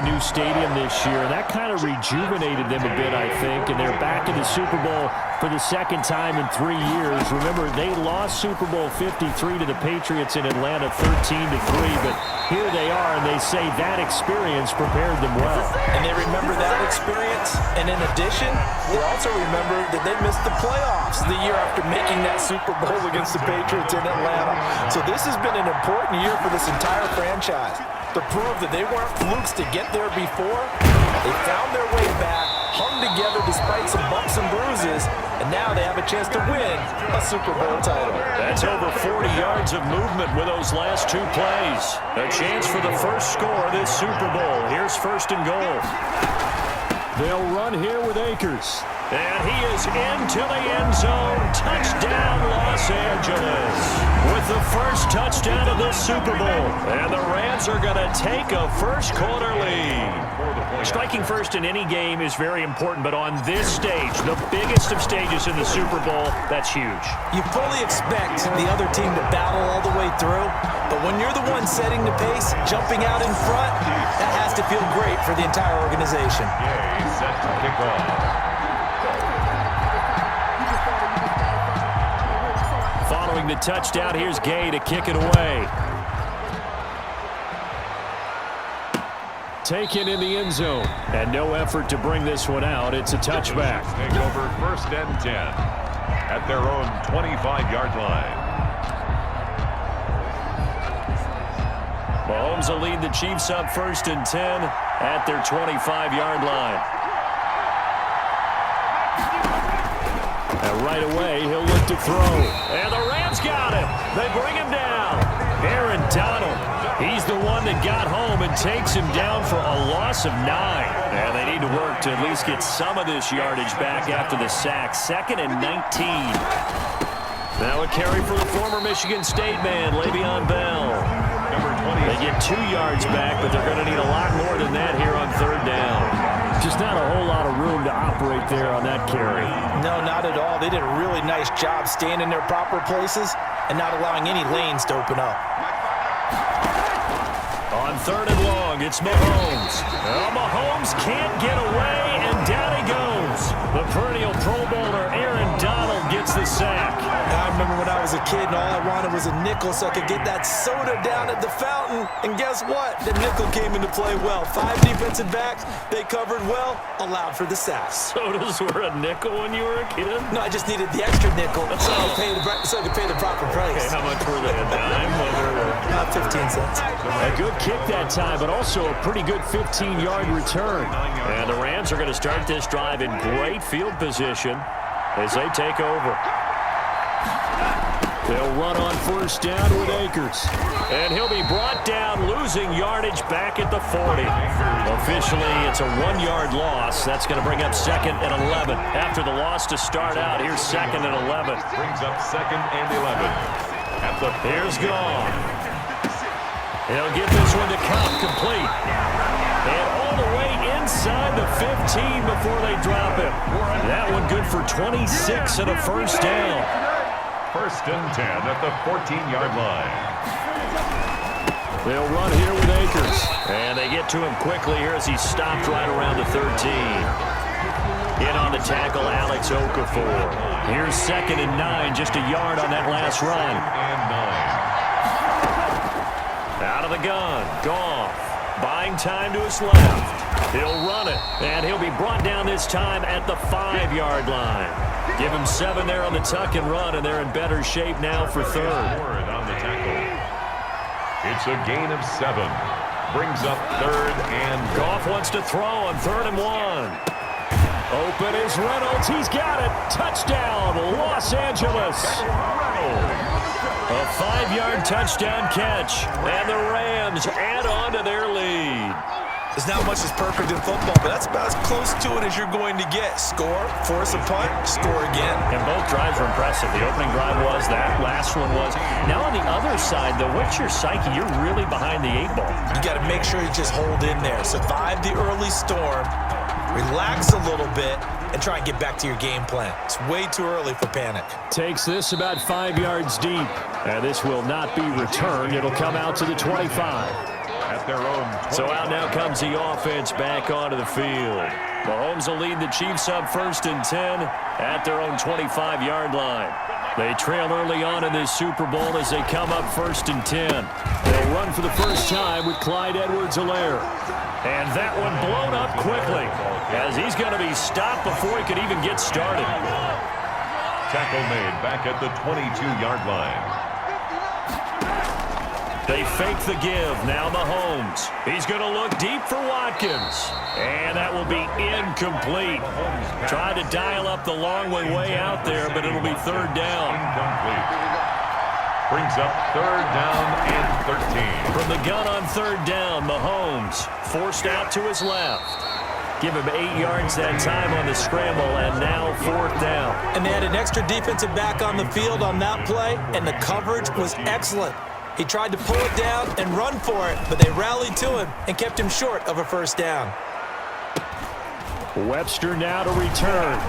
new stadium this year, and that kind of rejuvenated them a bit, I think, and they're back in the Super Bowl for the second time in 3 years. Remember, they lost Super Bowl 53 to the Patriots in Atlanta 13-3, but here they are, and they say that experience prepared them well. And they remember that experience, and in addition, they also remember that they missed the playoffs the year after making that Super Bowl against the Patriots in Atlanta. So this has been an important year for this entire franchise to prove that they weren't flukes to get there before. They found their way back, hung together despite some bumps and bruises, and now they have a chance to win a Super Bowl title. That's over 40 yards of movement with those last two plays. A chance for the first score of this Super Bowl. Here's first and goal. They'll run here with Akers. And he is into the end zone. Touchdown, Los Angeles. With the first touchdown of this Super Bowl. And the Rams are going to take a first-quarter lead. Striking first in any game is very important, but on this stage, the biggest of stages in the Super Bowl, that's huge. You fully expect the other team to battle all the way through, but when you're the one setting the pace, jumping out in front, that has to feel great for the entire organization. Set to kick off. Following the touchdown, here's Gay to kick it away. Taken in the end zone. And no effort to bring this one out. It's a touchback. Take over first and 10 at their own 25-yard line. Mahomes will lead the Chiefs up first and 10 at their 25-yard line. And right away, he'll look to throw. And the Rams got him. They bring him down. Aaron Donald. He's the one that got home and takes him down for a loss of 9. And they need to work to at least get some of this yardage back after the sack. 2nd and 19. Now a carry for the former Michigan State man, Le'Veon Bell. Number 20. They get 2 yards back, but they're going to need a lot more than that here on third down. Just not a whole lot of room to operate there on that carry. No, not at all. They did a really nice job staying in their proper places and not allowing any lanes to open up. On third and long, it's Mahomes. Well, Mahomes can't get away, and down he goes. The perennial Pro Bowler Aaron Donald gets the sack. I remember when I was a kid and all I wanted was a nickel so I could get that soda down at the fountain. And guess what? The nickel came into play well. 5 defensive backs, they covered well, allowed for the sack. Sodas were a nickel when you were a kid? No, I just needed the extra nickel so I could pay the proper price. Okay, how much were they? A dime? 15 cents. A good kick that time, but also a pretty good 15-yard return. And the Rams are going to start this drive in great field position as they take over. They'll run on first down with Akers. And he'll be brought down, losing yardage back at the 40. Officially, it's a 1-yard loss. That's going to bring up 2nd and 11. After the loss to start out, here's 2nd and 11. Brings up 2nd and 11. Here's Gone. He'll get this one to Cobb, complete. And all the way inside the 15 before they drop him. That one good for 26 and a first down. First and 10 at the 14-yard line. They'll run here with Akers. And they get to him quickly here as he's stopped right around the 13. In on the tackle, Alex Okafor. Here's 2nd and 9, just a yard on that last run. And 9. Out of the gun, Goff. Buying time to his left. He'll run it, and he'll be brought down this time at the 5-yard line. Give him 7 there on the tuck and run, and they're in better shape now for third. On the tackle. It's a gain of 7. Brings up 3rd and Goff wants to throw on 3rd and 1. Open is Reynolds. He's got it. Touchdown, Los Angeles. A 5-yard touchdown catch, and the Rams add on to their lead. There's not much that's perfect in football, but that's about as close to it as you're going to get. Score, force a punt, score again. And both drives were impressive. The opening drive was, that last one was. Now on the other side, though, what's your psyche? You're really behind the 8 ball. You got to make sure you just hold in there. Survive the early storm, relax a little bit, and try and get back to your game plan. It's way too early for panic. Takes this about 5 yards deep. And this will not be returned. It'll come out to the 25. at their own 20. So out now comes the offense back onto the field. Mahomes will lead the Chiefs up 1st and 10 at their own 25-yard line. They trail early on in this Super Bowl as they come up 1st and 10. They'll run for the first time with Clyde Edwards-Helaire. And that one blown up quickly as he's going to be stopped before he could even get started. Tackle made back at the 22-yard line. They fake the give. Now Mahomes. He's going to look deep for Watkins. And that will be incomplete. Tried to dial up the long way out there, but it'll be 3rd down. Incomplete. Brings up 3rd down and 13. From the gun on 3rd down, Mahomes forced out to his left. Give him 8 yards that time on the scramble, and now 4th down. And they had an extra defensive back on the field on that play, and the coverage was excellent. He tried to pull it down and run for it, but they rallied to him and kept him short of a 1st down. Webster now to return.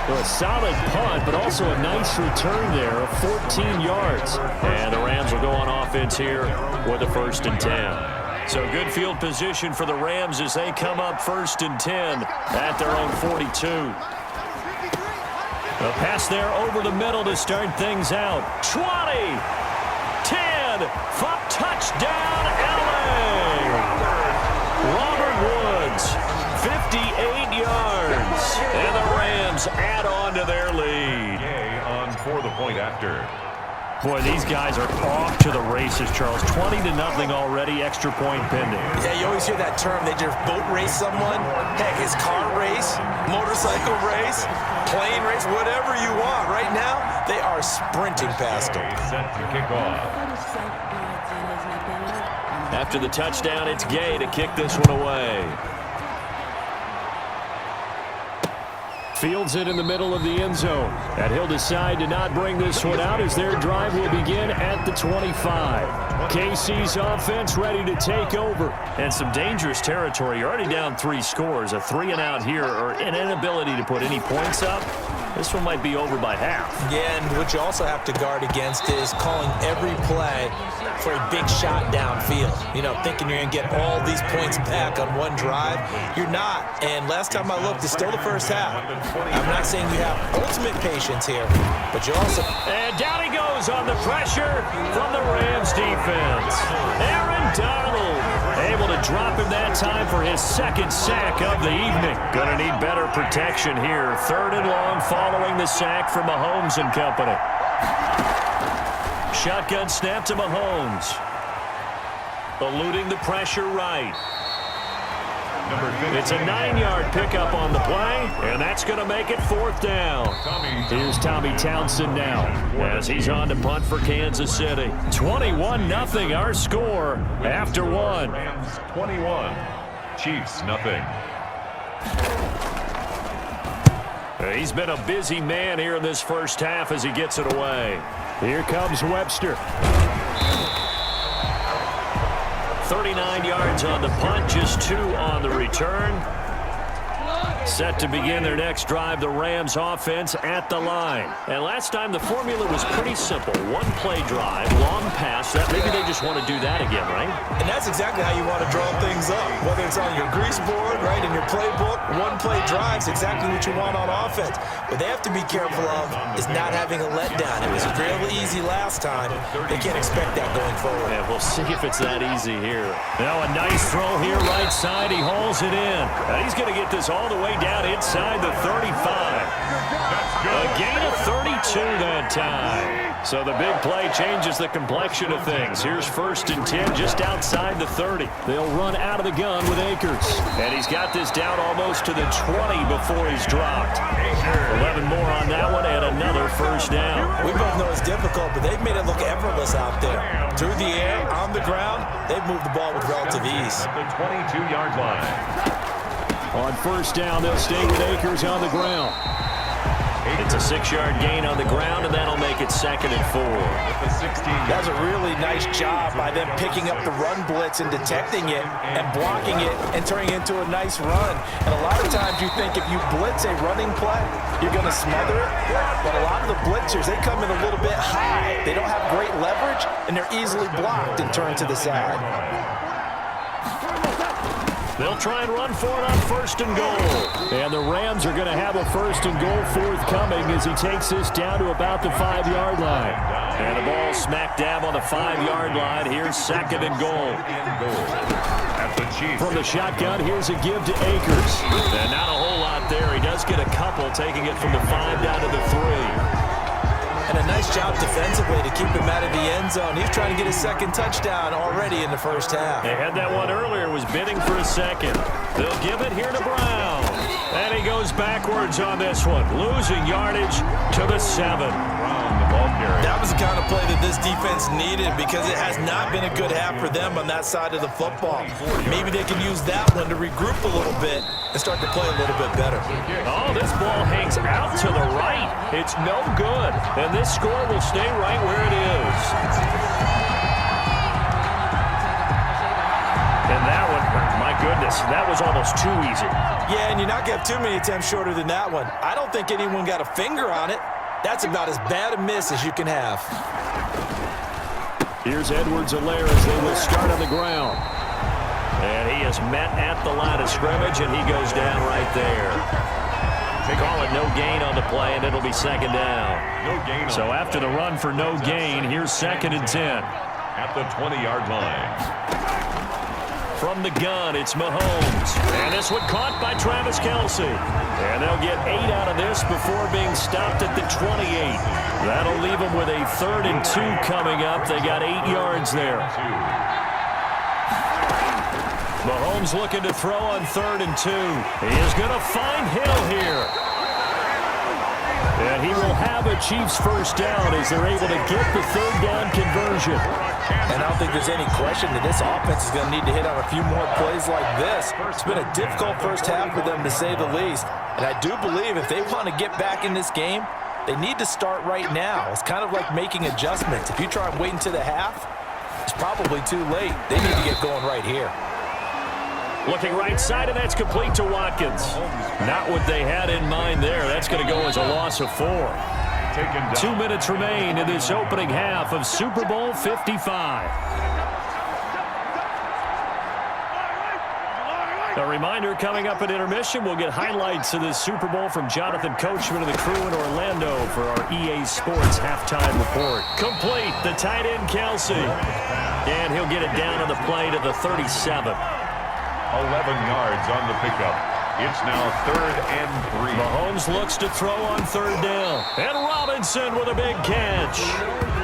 A solid punt, but also a nice return there of 14 yards. And the Rams will go on offense here with a 1st and 10. So good field position for the Rams as they come up 1st and 10 at their own 42. A pass there over the middle to start things out. 20, 10, touchdown, LA! Robert Woods, 58 yards. And the Rams add on to their lead. On for the point after. Boy, these guys are off to the races, Charles. 20-0 already, extra point pending. Yeah, you always hear that term. They just boat race someone. Heck, it's car race, motorcycle race, plane race, whatever you want. Right now, they are sprinting past them. Set to kick off. After the touchdown, it's Gay to kick this one away. Fields it in the middle of the end zone. And he'll decide to not bring this one out as their drive will begin at the 25. KC's offense ready to take over. And some dangerous territory. You're already down 3 scores. A 3-and-out here or an inability to put any points up. This one might be over by half. Yeah, and what you also have to guard against is calling every play for a big shot downfield. You know, thinking you're going to get all these points back on one drive. You're not. And last time I looked, it's still the first half. I'm not saying you have ultimate patience here, but you also... And down he goes on the pressure from the Rams defense. Aaron Donald able to drop him that time for his 2nd sack of the evening. Gonna need better protection here. 3rd and long following the sack from Mahomes and company. Shotgun snap to Mahomes. Eluding the pressure right. It's a 9-yard pickup on the play, and that's going to make it 4th down. Here's Tommy Townsend now as he's on to punt for Kansas City. 21-0 our score after 1. Rams 21, Chiefs nothing. He's been a busy man here in this first half as he gets it away. Here comes Webster. 39 yards on the punt, just 2 on the return. Set to begin their next drive, the Rams offense at the line. And last time the formula was pretty simple. 1-play drive, long pass. That maybe they just want to do that again, right? And that's exactly how you want to draw things up. Whether it's on your grease board, right, in your playbook, 1-play drive's exactly what you want on offense. What they have to be careful of is not having a letdown. It was real easy last time. They can't expect that going forward. Yeah, we'll see if it's that easy here. Now a nice throw here right side. He hauls it in. Now he's going to get this all the way down inside the 35. A gain of 32 that time. So the big play changes the complexion of things. Here's 1st and 10 just outside the 30. They'll run out of the gun with Akers. And he's got this down almost to the 20 before he's dropped. 11 more on that one and another 1st down. We both know it's difficult, but they've made it look effortless out there. Through the air, on the ground, they've moved the ball with relative ease. At the 22-yard line. On 1st down, they'll stay with Akers on the ground. It's a 6-yard gain on the ground, and that'll make it 2nd and 4. That's a really nice job by them picking up the run blitz and detecting it and blocking it and turning it into a nice run. And a lot of times you think if you blitz a running play, you're going to smother it. But a lot of the blitzers, they come in a little bit high. They don't have great leverage, and they're easily blocked and turned to the side. They'll try and run for it on 1st and goal. And the Rams are going to have a 1st and goal forthcoming as he takes this down to about the 5-yard line. And the ball smack dab on the 5-yard line. Here's 2nd and goal. From the shotgun, here's a give to Akers. And not a whole lot there. He does get a couple, taking it from the 5 down to the 3. And a nice job defensively to keep him out of the end zone. He's trying to get his 2nd touchdown already in the 1st half. They had that one earlier, was bidding for a 2nd. They'll give it here to Brown. And he goes backwards on this one, losing yardage to the 7. That was the kind of play that this defense needed because it has not been a good half for them on that side of the football. Maybe they can use that one to regroup a little bit and start to play a little bit better. Oh, this ball hangs out to the right. It's no good. And this score will stay right where it is. And that one, my goodness, that was almost too easy. Yeah, and you're not going to have too many attempts shorter than that one. I don't think anyone got a finger on it. That's about as bad a miss as you can have. Here's Edwards-Helaire as they will start on the ground. And he is met at the line of scrimmage, and he goes down right there. They call it no gain on the play, and it'll be 2nd down. No gain. So after the run for no gain, here's 2nd and 10. At the 20-yard line. From the gun, it's Mahomes. And this one caught by Travis Kelce. And they'll get 8 out of this before being stopped at the 28. That'll leave them with a 3rd and 2 coming up. They got 8 yards there. Mahomes looking to throw on 3rd and 2. He is going to find Hill here. And he will have a Chiefs 1st down as they're able to get the 3rd down conversion. And I don't think there's any question that this offense is going to need to hit on a few more plays like this. It's been a difficult 1st half for them, to say the least. And I do believe if they want to get back in this game, they need to start right now. It's kind of like making adjustments. If you try and wait until the half, it's probably too late. They need to get going right here. Looking right side, and that's complete to Watkins. Not what they had in mind there. That's going to go as a loss of 4. 2 minutes remain in this opening half of Super Bowl 55. A reminder, coming up at intermission, we'll get highlights of this Super Bowl from Jonathan Coachman and the crew in Orlando for our EA Sports halftime report. Complete, the tight end Kelce. And he'll get it down on the play to the 37. 11 yards on the pickup. It's now 3rd and 3. Mahomes looks to throw on 3rd down. And Robinson with a big catch.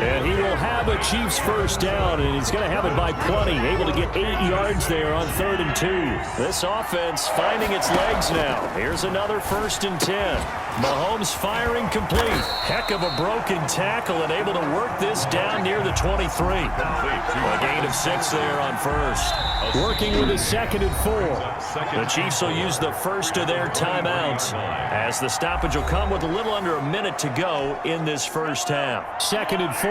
And he will have a Chiefs 1st down, and he's going to have it by plenty. Able to get 8 yards there on 3rd and 2. This offense finding its legs now. Here's another 1st and 10. Mahomes firing complete. Heck of a broken tackle and able to work this down near the 23. A gain of 6 there on 1st. Working with a 2nd and 4. The Chiefs will use the first of their timeouts as the stoppage will come with a little under a minute to go in this 1st half. 2nd and 4.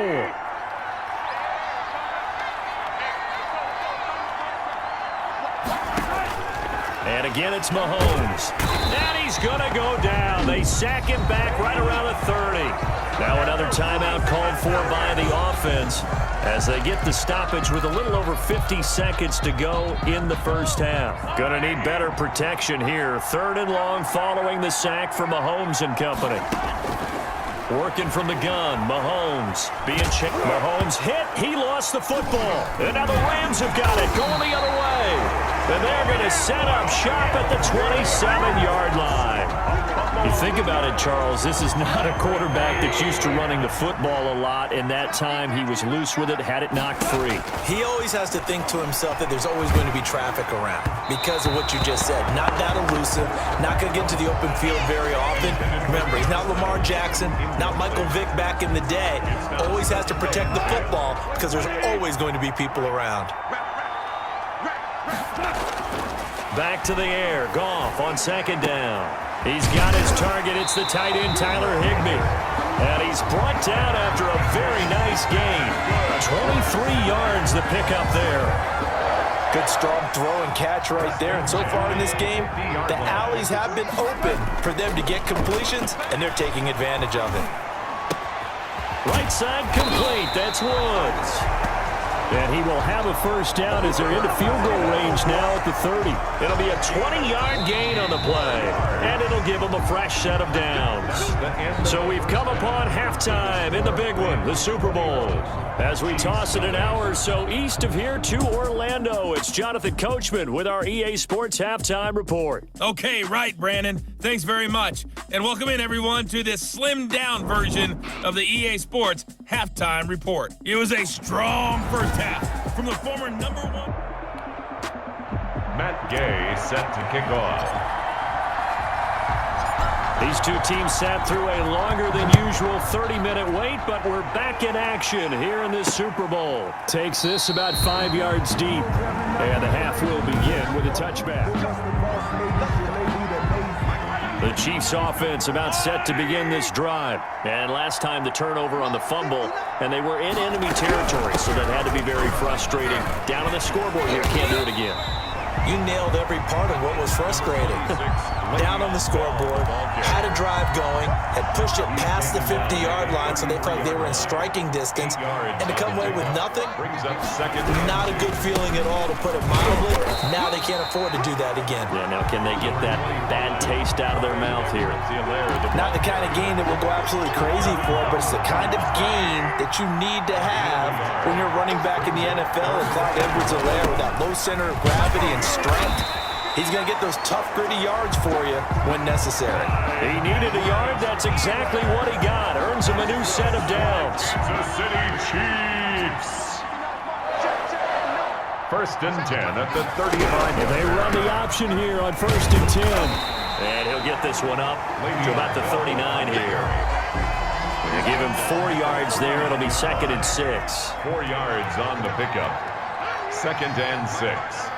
And again, it's Mahomes. And he's going to go down. They sack him back right around the 30. Now another timeout called for by the offense as they get the stoppage with a little over 50 seconds to go in the 1st half. Going to need better protection here. 3rd and long following the sack from Mahomes and company. Working from the gun, Mahomes being checked. Mahomes hit. He lost the football. And now the Rams have got it going the other way. And they're going to set up shop at the 27-yard line. You think about it, Charles, this is not a quarterback that's used to running the football a lot, and that time he was loose with it, had it knocked free. He always has to think to himself that there's always going to be traffic around because of what you just said. Not that elusive, not going to get into the open field very often. Remember, he's not Lamar Jackson, not Michael Vick back in the day. Always has to protect the football because there's always going to be people around. Back to the air. Goff on second down. He's got his target. It's the tight end, Tyler Higbee. And he's brought down after a very nice gain. 23 yards the pickup there. Good strong throw and catch right there. And so far in this game, the alleys have been open for them to get completions, and they're taking advantage of it. Right side complete. That's Woods. And he will have a first down as they're into field goal range now at the 30. It'll be a 20-yard gain on the play, and it'll give them a fresh set of downs. So we've come upon halftime in the big one, the Super Bowl. As we toss it an hour or so east of here to Orlando, it's Jonathan Coachman with our EA Sports Halftime Report. Okay, right, Brandon. Thanks very much. And welcome in, everyone, to this slimmed-down version of the EA Sports Halftime Report. It was a strong first half from the former #1. Matt Gay set to kick off. These two teams sat through a longer than usual 30-minute wait, but we're back in action here in this Super Bowl. Takes this about 5 yards deep, and the half will begin with a touchback. The Chiefs offense about set to begin this drive. And last time the turnover on the fumble, and they were in enemy territory, so that had to be very frustrating. Down on the scoreboard here, can't do it again. You nailed every part of what was frustrating. Down on the scoreboard, had a drive going, had pushed it past the 50-yard line so they felt like they were in striking distance, and to come away with nothing, not a good feeling at all, to put it mildly. Now they can't afford to do that again. Yeah, now can they get that bad taste out of their mouth here? Not the kind of game that will go absolutely crazy for, but it's the kind of game that you need to have when you're running back in the NFL and Clyde Edwards-Helaire with that low center of gravity and strength. He's going to get those tough, gritty yards for you when necessary. He needed a yard. That's exactly what he got. Earns him a new set of downs. Kansas City Chiefs. 1st and 10 at the 35. They run the option here on 1st and 10. And he'll get this one up to about the 39 here. They give him 4 yards there. It'll be 2nd and 6. 4 yards on the pickup. 2nd and 6.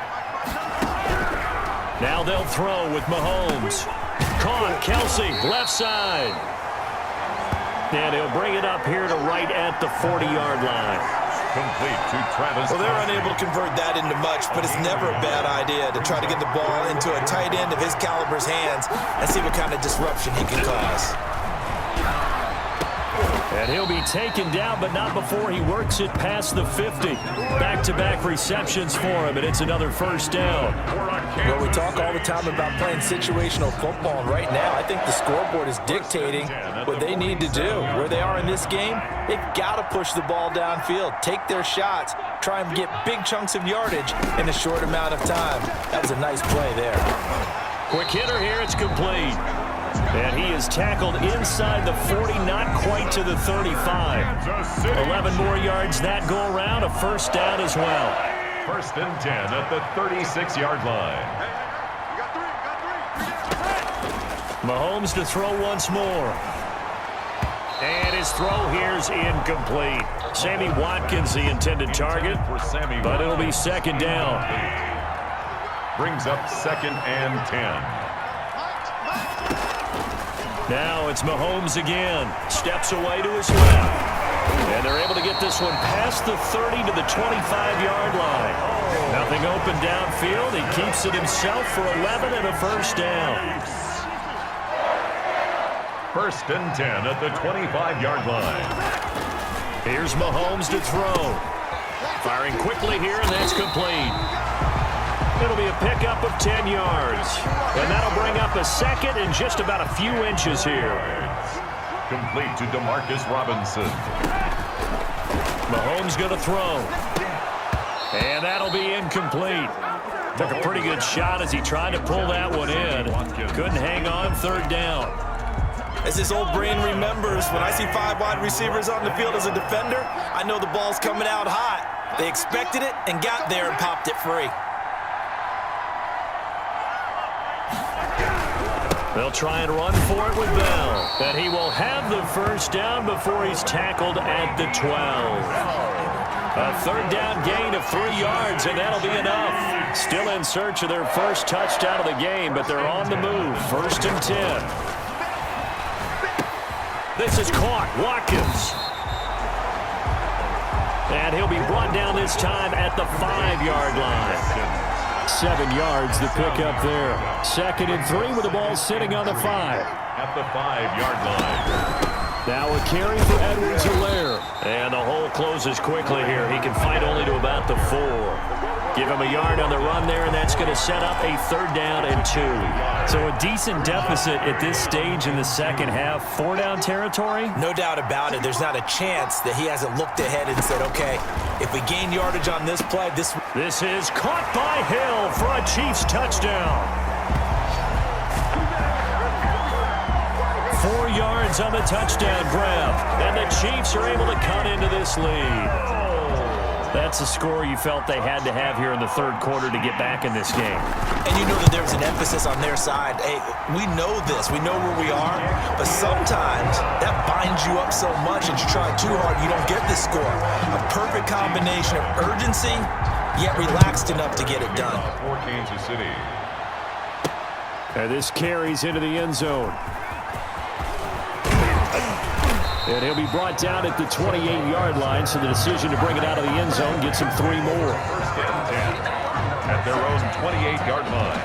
Now they'll throw with Mahomes. Caught, Kelsey, left side. And he'll bring it up here to right at the 40-yard line. Complete to Travis. Well, they're unable to convert that into much, but it's never a bad idea to try to get the ball into a tight end of his caliber's hands and see what kind of disruption he can cause. And he'll be taken down, but not before he works it past the 50. Back-to-back receptions for him, and it's another first down. Well, we talk all the time about playing situational football, and right now I think the scoreboard is dictating what they need to do. Where they are in this game, they've got to push the ball downfield, take their shots, try and get big chunks of yardage in a short amount of time. That was a nice play there. Quick hitter here, it's complete. And he is tackled inside the 40, not quite to the 35. 11 more yards that go around, a first down as well. 1st and 10 at the 36-yard line. Mahomes to throw once more. And his throw here's incomplete. Sammy Watkins the intended target, but it'll be 2nd down. Brings up 2nd and 10. Now it's Mahomes again. Steps away to his left. And they're able to get this one past the 30 to the 25-yard line. Nothing open downfield. He keeps it himself for 11 and a first down. 1st and 10 at the 25-yard line. Here's Mahomes to throw. Firing quickly here, and that's complete. It'll be a pickup of 10 yards. And that'll bring up a 2nd and just about a few inches here. Complete to DeMarcus Robinson. Mahomes going to throw. And that'll be incomplete. Took a pretty good shot as he tried to pull that one in. Couldn't hang on, 3rd down. As his old brain remembers, when I see 5 wide receivers on the field as a defender, I know the ball's coming out hot. They expected it and got there and popped it free. They'll try and run for it with Bell. And he will have the first down before he's tackled at the 12. A 3rd down gain of 3 yards, and that'll be enough. Still in search of their first touchdown of the game, but they're on the move. 1st and 10. This is caught. Watkins. And he'll be brought down this time at the 5-yard line. 7 yards the pickup there. 2nd and 3 with the ball sitting on the 5. At the 5-yard line. Now a carry for Edwards-Helaire. And the hole closes quickly here. He can fight only to about the 4. Give him a yard on the run there, and that's going to set up a 3rd down and 2. So a decent deficit at this stage in the second half. 4-down territory? No doubt about it. There's not a chance that he hasn't looked ahead and said, okay, if we gain yardage on this play, this is caught by Hill for a Chiefs touchdown. 4 yards on the touchdown grab, and the Chiefs are able to cut into this lead. That's a score you felt they had to have here in the 3rd quarter to get back in this game. And you know that there's an emphasis on their side. Hey, we know this. We know where we are. But sometimes that binds you up so much and you try too hard, you don't get the score. A perfect combination of urgency, yet relaxed enough to get it done. For Kansas City. And this carries into the end zone. And he'll be brought down at the 28-yard line, so the decision to bring it out of the end zone gets him 3 more. 1st and 10 at their own 28-yard line.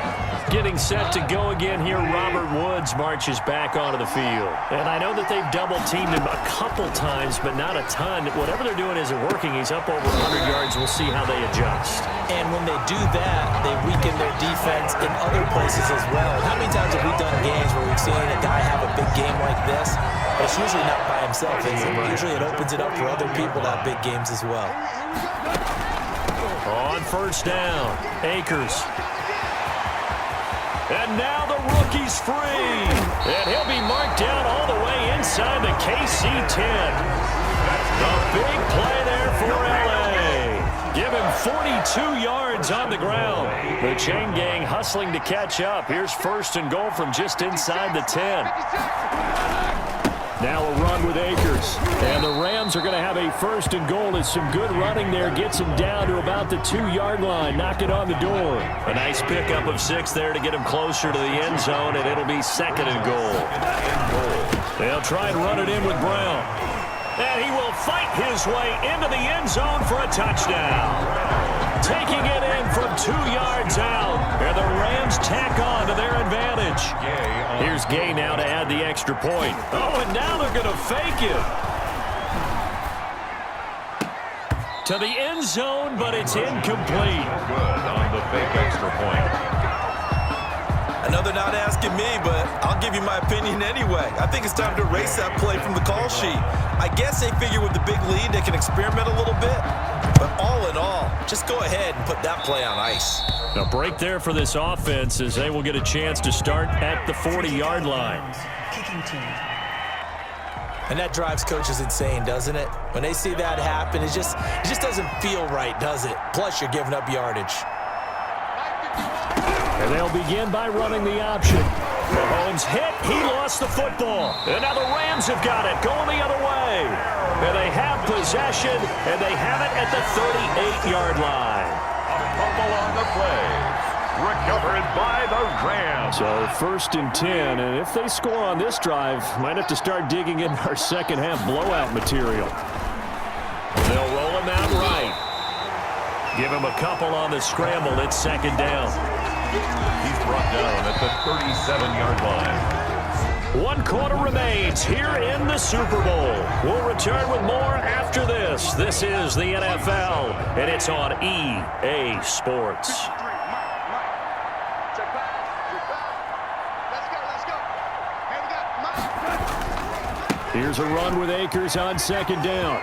Getting set to go again here, Robert Woods marches back onto the field. And I know that they've double-teamed him a couple times, but not a ton. Whatever they're doing isn't working. He's up over 100 yards. We'll see how they adjust. And when they do that, they weaken their defense in other places as well. How many times have we done games where we've seen a guy have a big game like this? But it's usually not by himself, is it? Usually it opens it up for other people to have big games as well. On 1st down, Akers. And now the rookie's free. And he'll be marked down all the way inside the KC 10. The big play there for L.A. Give him 42 yards on the ground. The chain gang hustling to catch up. Here's 1st and goal from just inside the 10. Now a run with Akers. And the Rams are going to have a 1st and goal as some good running there gets him down to about the 2-yard line. Knock it on the door. A nice pickup of 6 there to get him closer to the end zone, and it'll be 2nd and goal. They'll try and run it in with Brown. And he will fight his way into the end zone for a touchdown. Taking it in from 2 yards out. And the Rams tack on to their advantage. Here's Gay now to add the extra point. Oh, and now they're going to fake it. To the end zone, but it's incomplete. Good on the fake extra point. I know they're not asking me, but I'll give you my opinion anyway. I think it's time to erase that play from the call sheet. I guess they figure with the big lead they can experiment a little bit. But all in all, just go ahead and put that play on ice. A break there for this offense as they will get a chance to start at the 40-yard line. And that drives coaches insane, doesn't it? When they see that happen, it just doesn't feel right, does it? Plus, you're giving up yardage. And they'll begin by running the option. Mahomes hit. He lost the football. And now the Rams have got it, going the other way. And they have possession, and they have it at the 38-yard line. A fumble on the play. Recovered by the Rams. So 1st and 10, and if they score on this drive, might have to start digging in our second half blowout material. They'll roll him out right. Give him a couple on the scramble. It's 2nd down. He's brought down at the 37-yard line. 1 quarter remains here in the Super Bowl. We'll return with more after this. This is the NFL, and it's on EA Sports. Here's a run with Akers on 2nd down.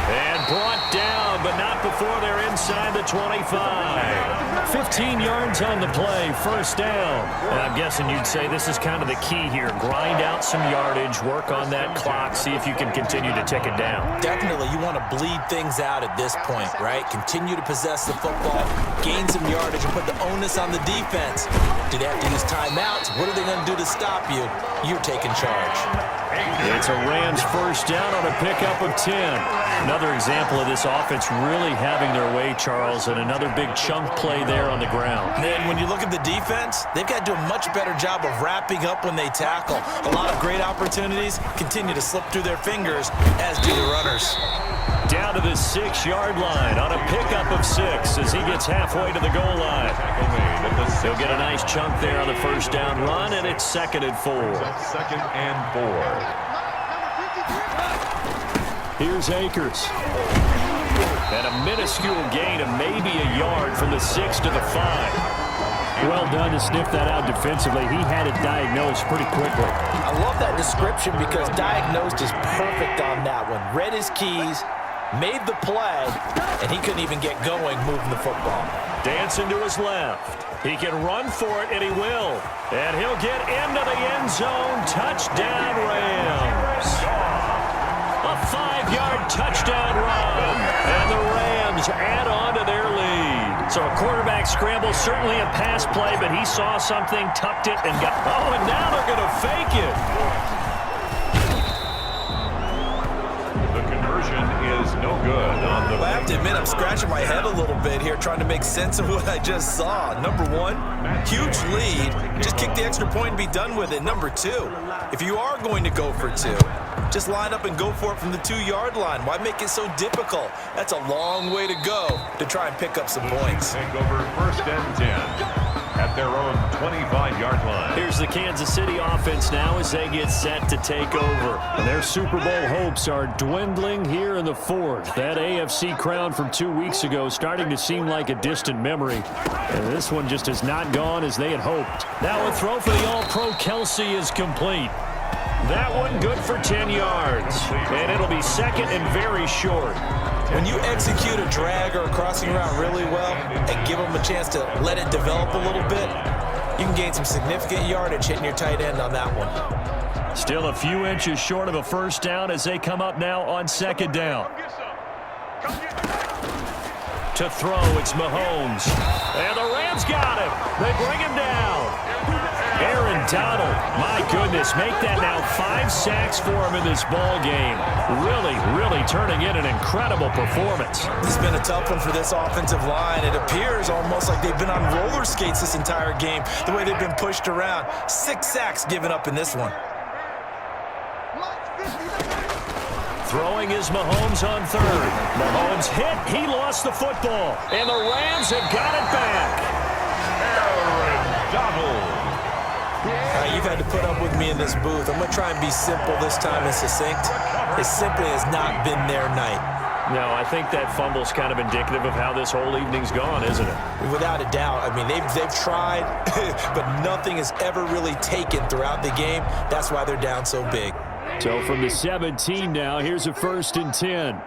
And brought down, but not before they're inside the 25. 15 yards on the play, 1st down. And I'm guessing you'd say this is kind of the key here. Grind out some yardage, work on that clock, see if you can continue to tick it down. Definitely, you want to bleed things out at this point, right? Continue to possess the football, gain some yardage, and put the onus on the defense. Do they have to use timeouts? What are they going to do to stop you? You're taking charge. It's a Rams 1st down on a pickup of 10. Another example of this offense really having their way, Charles, and another big chunk play there on the ground. And then when you look at the defense, they've got to do a much better job of wrapping up when they tackle. A lot of great opportunities continue to slip through their fingers, as do the runners. Down to the 6-yard line on a pickup of 6 as he gets halfway to the goal line. He'll get a nice chunk there on the first down run, and it's 2nd and 4. 2nd and 4. Here's Akers. And a minuscule gain of maybe a yard from the 6 to the 5. Well done to sniff that out defensively. He had it diagnosed pretty quickly. I love that description because diagnosed is perfect on that one. Read his keys, made the play, and he couldn't even get going moving the football. Dancing to his left. He can run for it, and he will. And he'll get into the end zone. Touchdown, Rams. A 5-yard touchdown run. And the Rams add on to their lead. So a quarterback scramble, certainly a pass play, but he saw something, tucked it, and got... Oh, and now they're going to fake it. The conversion is no good on the... Well, I have to admit, I'm scratching my head a little bit here trying to make sense of what I just saw. Number one, huge lead. Just kick the extra point and be done with it. Number two, if you are going to go for 2, just line up and go for it from the 2-yard line. Why make it so difficult? That's a long way to go to try and pick up some points. Take over 1st and 10 at their own 25-yard line. Here's the Kansas City offense now as they get set to take over. And their Super Bowl hopes are dwindling here in the 4th. That AFC crown from 2 weeks ago starting to seem like a distant memory. And this one just has not gone as they had hoped. Now a throw for the All-Pro Kelsey is complete. That one good for 10 yards. And it'll be 2nd and very short. When you execute a drag or a crossing route really well and give them a chance to let it develop a little bit, you can gain some significant yardage hitting your tight end on that one. Still a few inches short of a first down as they come up now on 2nd down. To throw, it's Mahomes. And the Rams got him. They bring him down. Aaron Donald, my goodness, make that now 5 sacks for him in this ball game. Really turning in an incredible performance. This has been a tough one for this offensive line. It appears almost like they've been on roller skates this entire game, the way they've been pushed around. 6 sacks given up in this one. Throwing is Mahomes on 3rd. Mahomes hit. He lost the football. And the Rams have got it back. Aaron Donald. You've had to put up with me in this booth. I'm going to try and be simple this time and succinct. It simply has not been their night. No, I think that fumble's kind of indicative of how this whole evening's gone, isn't it? Without a doubt. I mean, they've tried, but nothing has ever really taken throughout the game. That's why they're down so big. So from the 17 now, here's a 1st and 10.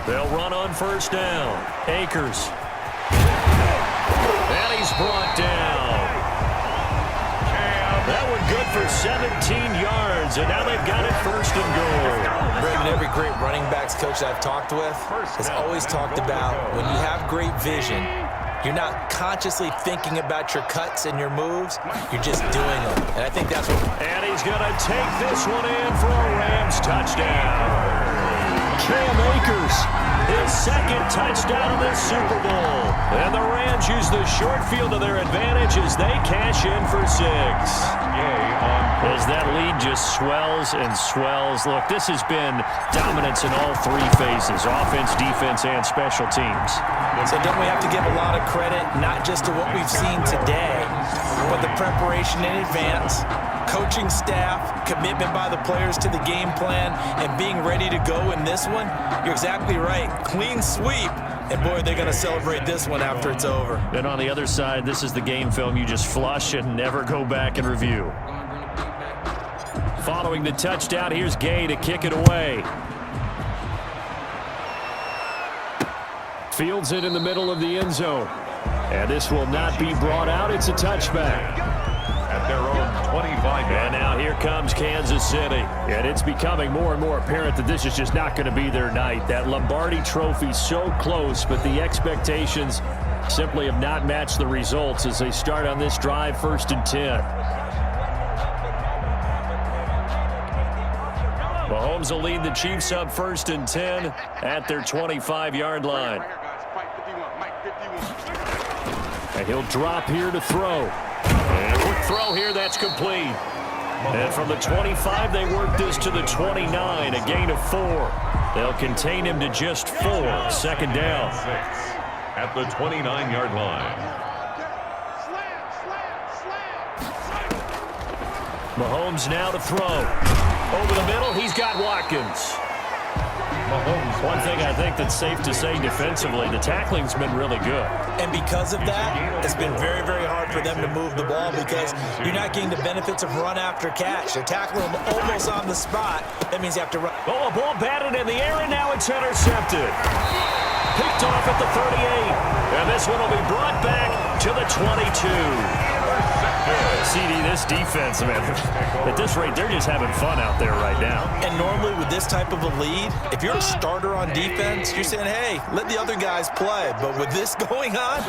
They'll run on 1st down. Akers. And he's brought down. That one good for 17 yards, and now they've got it 1st and goal. Brendan, every great running backs coach I've talked with has always talked about when you have great vision, you're not consciously thinking about your cuts and your moves, you're just doing them. And I think that's what... And he's going to take this one in for a Rams touchdown. Cam Akers, his 2nd touchdown of this Super Bowl. And the Rams use the short field to their advantage as they cash in for 6. As that lead just swells and swells. Look, this has been dominance in all 3 phases, offense, defense, and special teams. So don't we have to give a lot of credit, not just to what we've seen today, but the preparation in advance, coaching staff, commitment by the players to the game plan, and being ready to go in this one? You're exactly right. Clean sweep. And, boy, they're going to celebrate this one after it's over. And on the other side, this is the game film you just flush and never go back and review. Following the touchdown, here's Gay to kick it away. Fields it in the middle of the end zone. And this will not be brought out. It's a touchback. At their own 25. And now here comes Kansas City. And it's becoming more and more apparent that this is just not going to be their night. That Lombardi trophy so close, but the expectations simply have not matched the results as they start on this drive 1st and 10. Mahomes will lead the Chiefs up 1st and 10 at their 25-yard line. And he'll drop here to throw. And a quick throw here, that's complete. And from the 25, they work this to the 29, a gain of 4. They'll contain him to just 4. 2nd down. 6 at the 29-yard line. Mahomes now to throw. Over the middle, he's got Watkins. Mahomes. One thing I think that's safe to say defensively, the tackling's been really good. And because of that, it's been very, very hard for them to move the ball because you're not getting the benefits of run after catch. They're tackling them almost on the spot. That means you have to run. Oh, a ball batted in the air, and now it's intercepted. Picked off at the 38. And this one will be brought back to the 22. CD, this defense, man, at this rate, they're just having fun out there right now. And normally with this type of a lead, if you're a starter on defense, you're saying, hey, let the other guys play. But with this going on,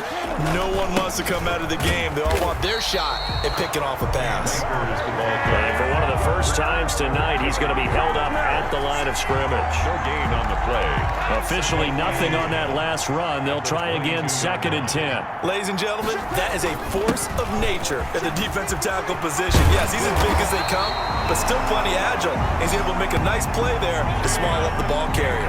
no one wants to come out of the game. They all want their shot at picking off a pass. And for one of the first times tonight, he's going to be held up at the line of scrimmage. No gain on the play. Officially nothing on that last run. They'll try again 2nd and 10. Ladies and gentlemen, that is a force of nature at the defensive tackle position. Yes, he's as big as they come, but still plenty agile. He's able to make a nice play there to small up the ball carrier.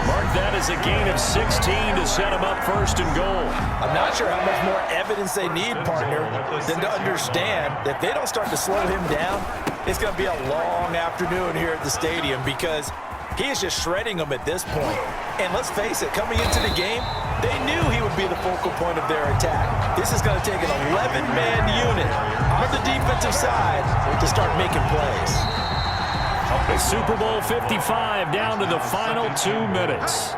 Mark that as a gain of 16 to set him up 1st and goal. I'm not sure how much more evidence they need, partner, than to understand that if they don't start to slow him down, it's going to be a long afternoon here at the stadium because he is just shredding them at this point. And let's face it, coming into the game, they knew he would be the focal point of their attack. This is going to take an 11-man unit on the defensive side to start making plays. The Super Bowl 55 down to the final 2 minutes.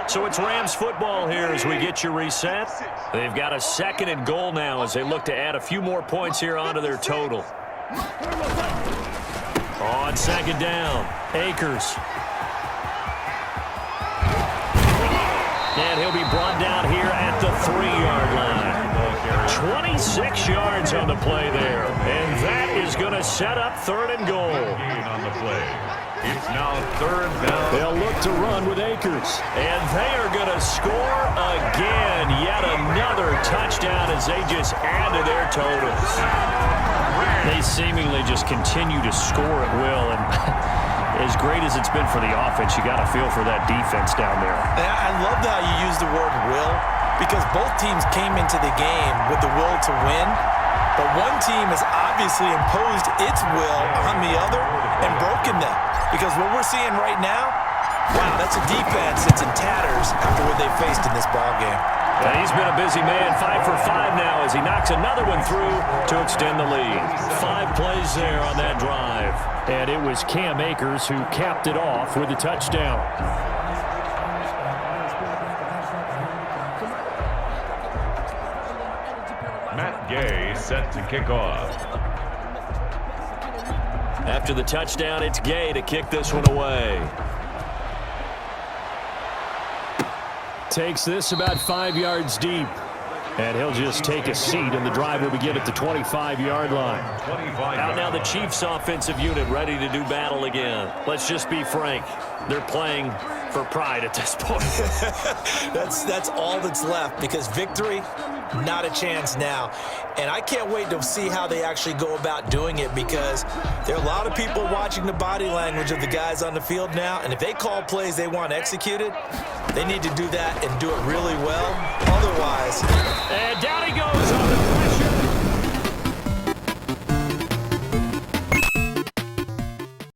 So it's Rams football here as we get you reset. They've got a 2nd and goal now as they look to add a few more points here onto their total. On 2nd down, Akers. And he'll be brought down here at the 3-yard line. 26 yards on the play there. And that is going to set up 3rd and goal. Gain on the play. It's now 3rd down. They'll look to run with Akers. And they are going to score again. Yet another touchdown as they just add to their totals. They seemingly just continue to score at will. And as great as it's been for the offense, you got to feel for that defense down there. And I love how you use the word will because both teams came into the game with the will to win. But one team has obviously imposed its will on the other and broken them. Because what we're seeing right now, wow, that's a defense that's in tatters after what they faced in this ballgame. And he's been a busy man, 5 for 5 now as he knocks another one through to extend the lead. 5 plays there on that drive. And it was Cam Akers who capped it off with a touchdown. Matt Gay set to kick off. After the touchdown, it's Gay to kick this one away. Takes this about 5 yards deep. And he'll just take a seat, and the drive will begin at the 25-yard line. Out now the Chiefs offensive unit ready to do battle again. Let's just be frank. They're playing for pride at this point. That's all that's left because victory, not a chance now. And I can't wait to see how they actually go about doing it because there are a lot of people watching the body language of the guys on the field now. And if they call plays they want executed, they need to do that and do it really well. Otherwise, and down he goes on the